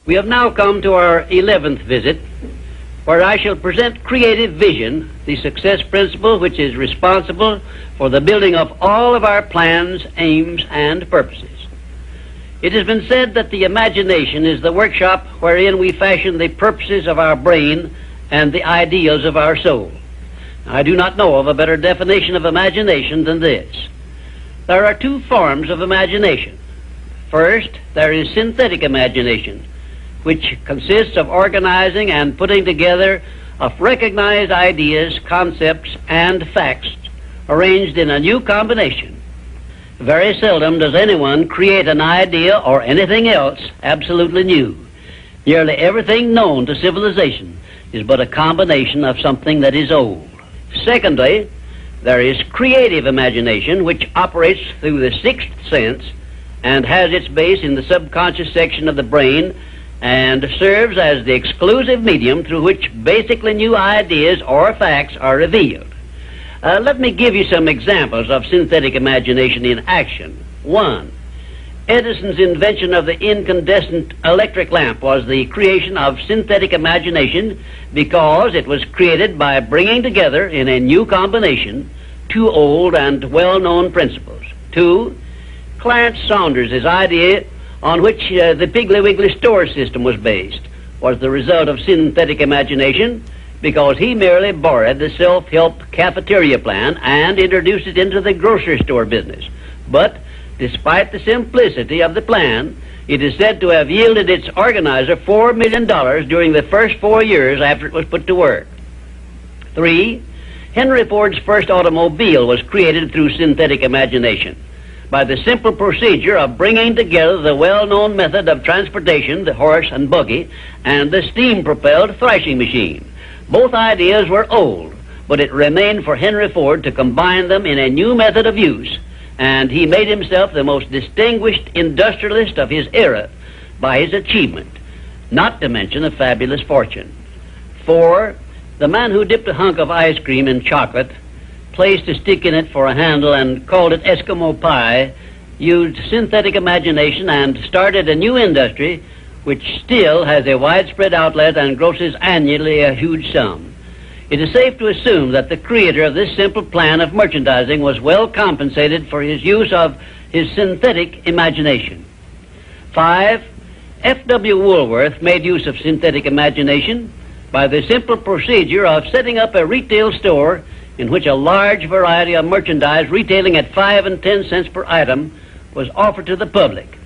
We have now come to our 11th visit, where I shall present creative vision, the success principle which is responsible for the building of all of our plans, aims, and purposes. It has been said that the imagination is the workshop wherein we fashion the purposes of our brain and the ideals of our soul. I do not know of a better definition of imagination than this. There are two forms of imagination. First, there is synthetic imagination, which consists of organizing and putting together of recognized ideas, concepts, and facts arranged in a new combination. Very seldom does anyone create an idea or anything else absolutely new. Nearly everything known to civilization is but a combination of something that is old. Secondly, there is creative imagination, which operates through the sixth sense and has its base in the subconscious section of the brain and serves as the exclusive medium through which basically new ideas or facts are revealed. Let me give you some examples of synthetic imagination in action. 1. Edison's invention of the incandescent electric lamp was the creation of synthetic imagination because it was created by bringing together in a new combination two old and well-known principles. 2. Clarence Saunders' idea on which the Piggly Wiggly store system was based was the result of synthetic imagination because he merely borrowed the self-help cafeteria plan and introduced it into the grocery store business. But despite the simplicity of the plan, it is said to have yielded its organizer $4 million during the first 4 years after it was put to work. 3. Henry Ford's first automobile was created through synthetic imagination by the simple procedure of bringing together the well-known method of transportation, the horse and buggy, and the steam-propelled thrashing machine. Both ideas were old, but it remained for Henry Ford to combine them in a new method of use, and he made himself the most distinguished industrialist of his era by his achievement, not to mention a fabulous fortune. 4. The man who dipped a hunk of ice cream in chocolate, placed a stick in it for a handle, and called it Eskimo pie, used synthetic imagination and started a new industry which still has a widespread outlet and grosses annually a huge sum. It is safe to assume that the creator of this simple plan of merchandising was well compensated for his use of his synthetic imagination. 5. F.W. Woolworth made use of synthetic imagination by the simple procedure of setting up a retail store in which a large variety of merchandise retailing at 5 and 10 cents per item was offered to the public,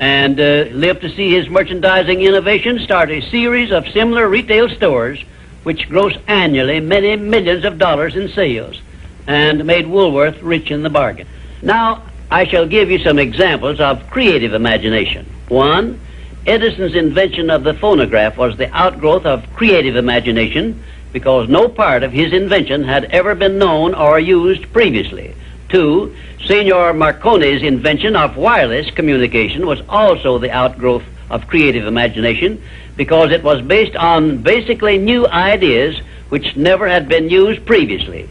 and lived to see his merchandising innovation start a series of similar retail stores which gross annually many millions of dollars in sales and made Woolworth rich in the bargain. Now, I shall give you some examples of creative imagination. 1. Edison's invention of the phonograph was the outgrowth of creative imagination because no part of his invention had ever been known or used previously. 2. Signor Marconi's invention of wireless communication was also the outgrowth of creative imagination because it was based on basically new ideas which never had been used previously.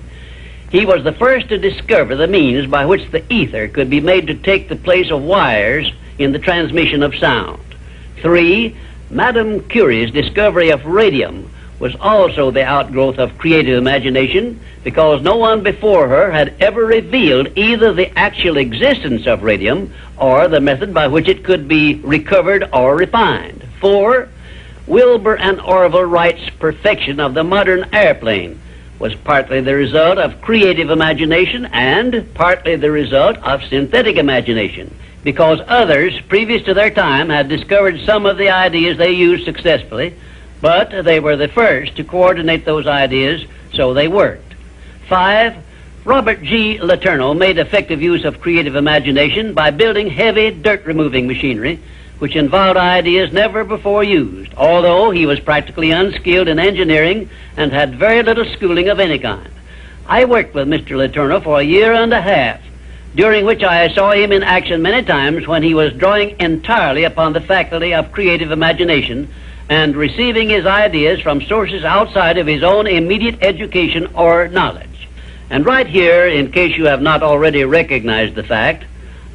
He was the first to discover the means by which the ether could be made to take the place of wires in the transmission of sound. 3. Madame Curie's discovery of radium was also the outgrowth of creative imagination because no one before her had ever revealed either the actual existence of radium or the method by which it could be recovered or refined. 4. Wilbur and Orville Wright's perfection of the modern airplane was partly the result of creative imagination and partly the result of synthetic imagination because others previous to their time had discovered some of the ideas they used successfully, but they were the first to coordinate those ideas, so they worked. 5. Robert G. Letourneau made effective use of creative imagination by building heavy dirt-removing machinery, which involved ideas never before used, although he was practically unskilled in engineering and had very little schooling of any kind. I worked with Mr. Letourneau for a year and a half, during which I saw him in action many times when he was drawing entirely upon the faculty of creative imagination and receiving his ideas from sources outside of his own immediate education or knowledge. And right here, in case you have not already recognized the fact,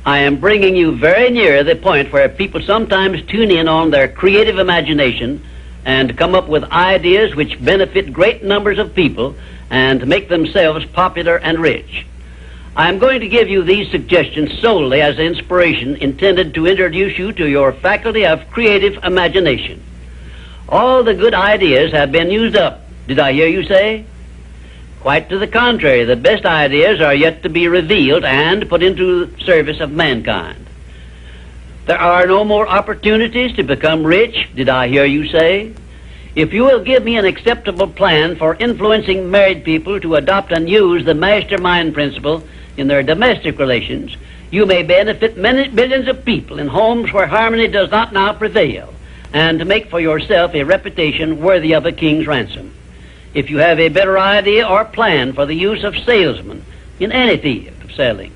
I am bringing you very near the point where people sometimes tune in on their creative imagination and come up with ideas which benefit great numbers of people and make themselves popular and rich. I am going to give you these suggestions solely as inspiration intended to introduce you to your faculty of creative imagination. All the good ideas have been used up, did I hear you say? Quite to the contrary, the best ideas are yet to be revealed and put into service of mankind. There are no more opportunities to become rich, did I hear you say? If you will give me an acceptable plan for influencing married people to adopt and use the mastermind principle in their domestic relations, you may benefit many millions of people in homes where harmony does not now prevail, and to make for yourself a reputation worthy of a king's ransom. If you have a better idea or plan for the use of salesmen in any field of selling,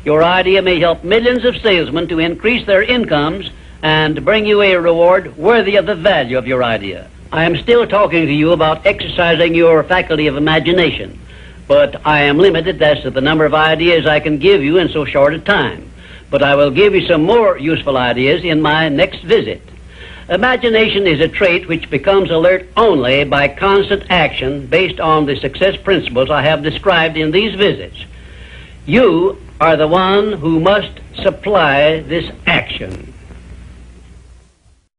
your idea may help millions of salesmen to increase their incomes and bring you a reward worthy of the value of your idea. I am still talking to you about exercising your faculty of imagination, but I am limited as to the number of ideas I can give you in so short a time. But I will give you some more useful ideas in my next visit. Imagination is a trait which becomes alert only by constant action based on the success principles I have described in these visits. You are the one who must supply this action.